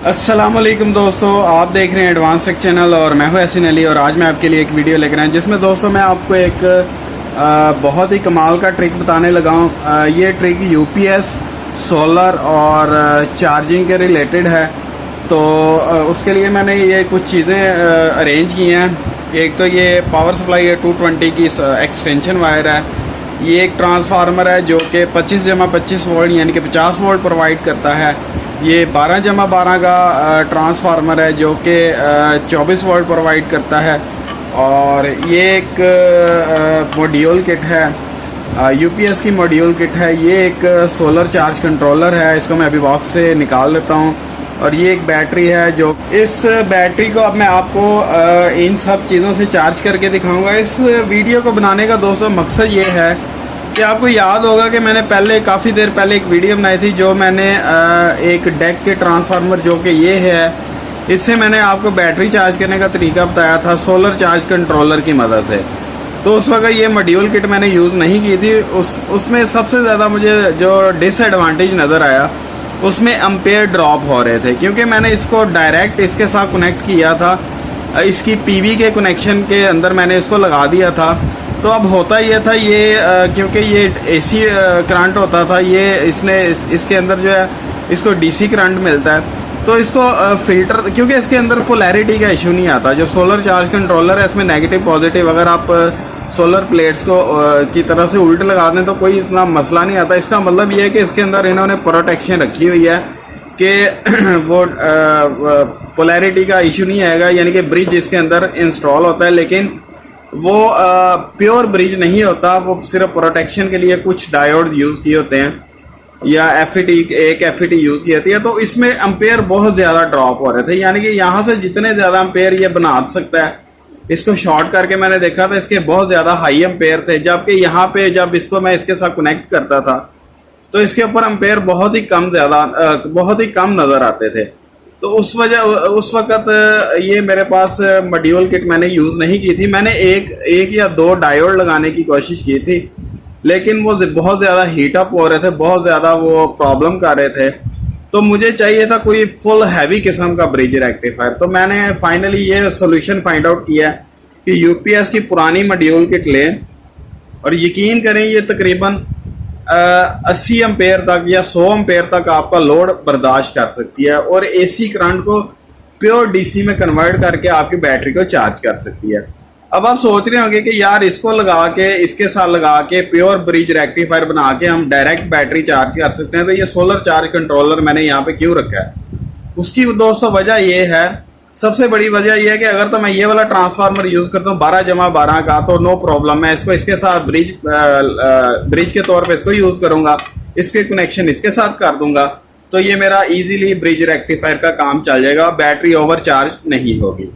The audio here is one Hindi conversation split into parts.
अस्सलामुअलैकुम दोस्तों, आप देख रहे हैं एडवांस टेक चैनल और मैं हूं यासीन अली। और आज मैं आपके लिए एक वीडियो लेकर आया जिसमें दोस्तों मैं आपको एक बहुत ही कमाल का ट्रिक बताने लगा हूं। ये ट्रिक यूपीएस, सोलर और चार्जिंग के रिलेटेड है। तो उसके लिए मैंने ये कुछ चीज़ें अरेंज की हैं। एक तो ये पावर सप्लाई है 220 की एक्सटेंशन वायर है। ये एक ट्रांसफार्मर है जो कि 25/25 वोल्ट यानी कि 50 वोल्ट प्रोवाइड करता है। ये 12/12 का ट्रांसफार्मर है जो कि 24 वोल्ट प्रोवाइड करता है। और ये एक मॉड्यूल किट है, यूपीएस की मॉड्यूल किट है। ये एक सोलर चार्ज कंट्रोलर है, इसको मैं अभी बॉक्स से निकाल लेता हूँ। और ये एक बैटरी है जो इस बैटरी को अब मैं आपको इन सब चीज़ों से चार्ज करके दिखाऊंगा। इस वीडियो को बनाने का दोस्तों मकसद ये है कि आपको याद होगा कि मैंने पहले काफ़ी देर पहले एक वीडियो बनाई थी जो मैंने एक डेक के ट्रांसफार्मर जो कि ये है, इससे मैंने आपको बैटरी चार्ज करने का तरीका बताया था सोलर चार्ज कंट्रोलर की मदद से। तो उस वक्त ये मॉड्यूल किट मैंने यूज़ नहीं की थी। उसमें सबसे ज़्यादा मुझे जो डिसएडवांटेज नज़र आया उसमें एम्पेयर ड्रॉप हो रहे थे, क्योंकि मैंने इसको डायरेक्ट इसके साथ कनेक्ट किया था। इसकी पीवी के कनेक्शन के अंदर मैंने इसको लगा दिया था। तो अब होता ये था, ये क्योंकि ये एसी करंट होता था, ये इसके अंदर जो है इसको डीसी करंट मिलता है। तो इसको फिल्टर, क्योंकि इसके अंदर पोलैरिटी का इशू नहीं आता। जो सोलर चार्ज कंट्रोलर है इसमें नेगेटिव पॉजिटिव अगर आप सोलर प्लेट्स को की तरह से उल्ट लगा दें तो कोई इतना मसला नहीं आता। इसका मतलब ये है कि इसके अंदर इन्होंने प्रोटेक्शन रखी हुई है कि वो पोलैरिटी का इशू नहीं आएगा। यानी कि ब्रिज इसके अंदर इंस्टॉल होता है, लेकिन वो प्योर ब्रिज नहीं होता। वो सिर्फ प्रोटेक्शन के लिए कुछ डायोड्स यूज़ किए होते हैं या एक एफईटी यूज़ की होती है। तो इसमें एम्पेयर बहुत ज़्यादा ड्रॉप हो रहे थे, यानी कि यहाँ से जितने ज़्यादा एम्पेयर ये बना सकता है। इसको शॉर्ट करके मैंने देखा था, इसके बहुत ज़्यादा हाई एम्पेयर थे। जबकि यहाँ पे जब इसको मैं इसके साथ कनेक्ट करता था तो इसके ऊपर एम्पेयर बहुत ही कम नज़र आते थे। तो उस वक्त ये मेरे पास मॉड्यूल किट मैंने यूज़ नहीं की थी। मैंने एक या दो डायोड लगाने की कोशिश की थी, लेकिन वो बहुत ज़्यादा हीट अप हो रहे थे, बहुत ज़्यादा वो प्रॉब्लम कर रहे थे। तो मुझे चाहिए था कोई फुल हैवी किस्म का ब्रिज रेक्टिफायर। तो मैंने फाइनली ये सोल्यूशन फाइंड आउट किया कि यूपीएस की पुरानी मॉड्यूल किट लें, और यकीन करें ये तकरीबन 80 एम्पेयर तक या 100 एम्पेयर तक आपका लोड बर्दाश्त कर सकती है, और एसी करंट को प्योर डीसी में कन्वर्ट करके आपकी बैटरी को चार्ज कर सकती है। अब आप सोच रहे होंगे कि यार इसको लगा के, इसके साथ लगा के प्योर ब्रिज रेक्टिफायर बना के हम डायरेक्ट बैटरी चार्ज कर सकते हैं, तो ये सोलर चार्ज कंट्रोलर मैंने यहाँ पे क्यों रखा है? उसकी दोस्तों वजह ये है, सबसे बड़ी वजह यह है कि अगर तो मैं ये वाला ट्रांसफार्मर यूज करता हूँ 12/12 का, तो नो प्रॉब्लम, मैं इसको इसके साथ ब्रिज के तौर पे इसको यूज करूंगा, इसके कनेक्शन इसके साथ कर दूंगा, तो ये मेरा इजीली ब्रिज रेक्टिफायर का काम चल जाएगा, बैटरी ओवर चार्ज नहीं होगी।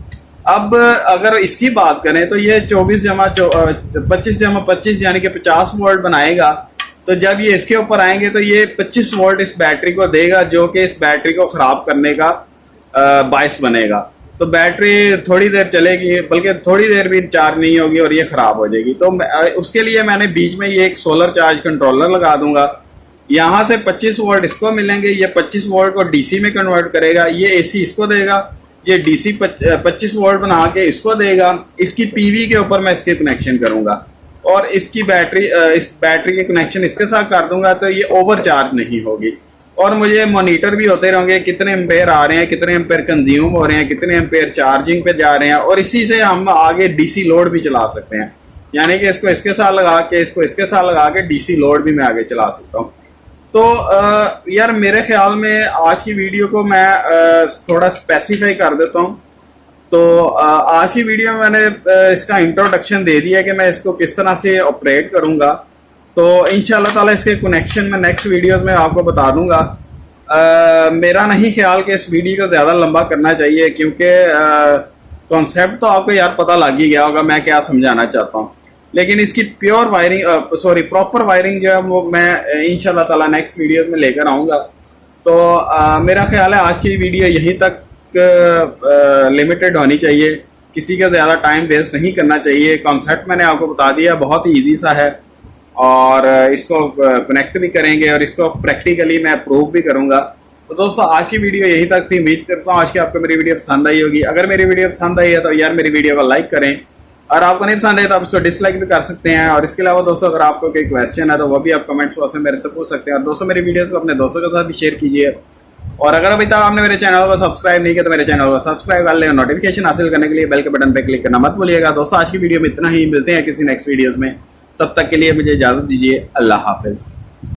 अब अगर इसकी बात करें तो ये 24/25 यानी कि 50 वोल्ट बनाएगा। तो जब ये इसके ऊपर आएंगे तो ये 25 वोल्ट इस बैटरी को देगा, जो कि इस बैटरी को खराब करने का बायस बनेगा। तो बैटरी थोड़ी देर चलेगी, बल्कि थोड़ी देर भी चार्ज नहीं होगी और ये खराब हो जाएगी। तो उसके लिए मैंने बीच में ये एक सोलर चार्ज कंट्रोलर लगा दूंगा। यहाँ से 25 वोल्ट इसको मिलेंगे, ये 25 वोल्ट को डीसी में कन्वर्ट करेगा, ये एसी इसको देगा, ये डीसी 25 वोल्ट बना के इसको देगा। इसकी पीवी के ऊपर मैं इसके कनेक्शन करूंगा और इसकी इस बैटरी के कनेक्शन इसके साथ कर दूंगा, तो ये ओवर चार्ज नहीं होगी। और मुझे मॉनिटर भी होते रहेंगे कितने एम्पेयर आ रहे हैं, कितने एम्पेयर कंज्यूम हो रहे हैं, कितने एम्पेयर चार्जिंग पे जा रहे हैं, और इसी से हम आगे डीसी लोड भी चला सकते हैं। यानी कि इसको इसके साथ लगा के, इसको इसके साथ लगा के डीसी लोड भी मैं आगे चला सकता हूँ। तो यार मेरे ख्याल में आज की वीडियो को मैं थोड़ा स्पेसिफाई कर देता हूँ। तो आज की वीडियो में मैंने इसका इंट्रोडक्शन दे दिया कि मैं इसको किस तरह से ऑपरेट करूँगा। तो इंशाल्लाह ताला इसके कनेक्शन में नेक्स्ट वीडियोस में आपको बता दूंगा। मेरा नहीं ख्याल कि इस वीडियो को ज़्यादा लंबा करना चाहिए, क्योंकि कॉन्सेप्ट तो आपको यार पता लग ही गया होगा मैं क्या समझाना चाहता हूँ। लेकिन इसकी प्रॉपर वायरिंग जो है वो मैं इंशाल्लाह ताला नेक्स्ट वीडियोस में लेकर आऊँगा। तो मेरा ख्याल है आज की वीडियो यहीं तक लिमिटेड होनी चाहिए, किसी का ज़्यादा टाइम वेस्ट नहीं करना चाहिए। कॉन्सेप्ट मैंने आपको बता दिया, बहुत ही ईजी सा है, और इसको कनेक्ट भी करेंगे और इसको प्रैक्टिकली मैं प्रूव भी करूँगा। तो दोस्तों आज की वीडियो यही तक थी। उम्मीद करता हूँ आज की आपको मेरी वीडियो पसंद आई होगी। अगर मेरी वीडियो पसंद आई है तो यार मेरी वीडियो को लाइक करें, और आपको नहीं पसंद है तो आप इसको डिसलाइक भी कर सकते हैं। और इसके अलावा दोस्तों अगर आपको कोई क्वेश्चन है तो वो भी आप कमेंट्स बॉक्स में मेरे से पूछ सकते हैं। और दोस्तों मेरी वीडियोस को अपने दोस्तों के साथ भी शेयर कीजिए। और अगर अभी तक आपने मेरे चैनल को सब्सक्राइब नहीं किया तो मेरे चैनल को सब्सक्राइब कर लें और नोटिफिकेशन हासिल करने के लिए बेल के बटन पर क्लिक करना मत भूलिएगा। दोस्तों आज की वीडियो में इतना ही, मिलते हैं किसी नेक्स्ट वीडियोस में। तब तक के लिए मुझे इजाजत दीजिए। अल्लाह हाफिज।